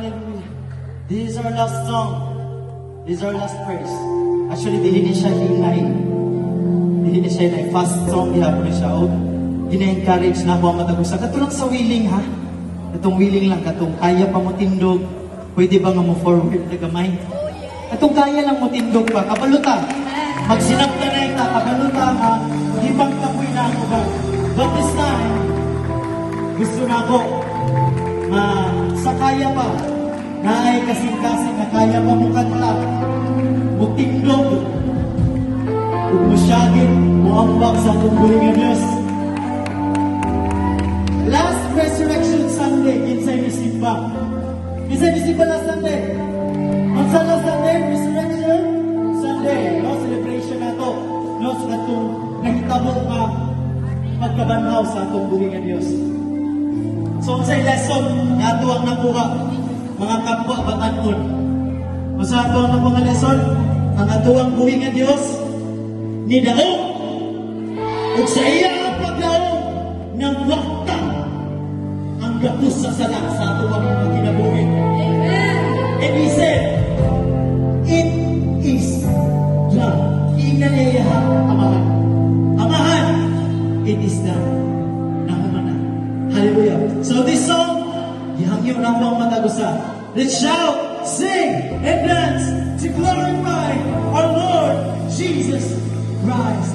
Hallelujah. This is our last song. This is our last praise. Actually, dili ni siya hinay. Dili ni siya hinay. Fast song, gihapon ni siya. O, gina-encourage na ako ang matagusa. Katulong sa willing, ha? Katong willing lang, katong kaya pa mo tindog. Pwede ba nga mo forward na gamay? Katong kaya lang mo tindog pa. Kabaluta. Magsinapta na ita. Kabaluta, ha? Hibang kapoy na ako ba? But this time, gusto na ako sa kaya pa, na ay kasing-kasing na kaya pa mo kanta, mutindog, umusyagin, muambak sa tungguling ng Diyos. Last Resurrection Sunday, kinsay ni Simba. Kinsay ni Simba last Sunday? On sa last Sunday, Resurrection Sunday, no? Celebration na to. No? So na itong nagtabo ka pagkabanhaw sa tungguling ng Diyos. So, sa lesson, nato ang nakuha, mga kapwa batanon. O sa ato ang mga lesson, ang atuang buhi nga Diyos, ni daong, ug sa iya ang pagdaong, ng wakta, ang gapos sa salak sa atuang mga kinabuhi. Amen! And he said, it is done. Inaliyaha, amahan. Amahan, it is done. Hallelujah. So this song, gihangyo na mo ang matagusa. Let's shout, sing, and dance to glorify our Lord Jesus Christ.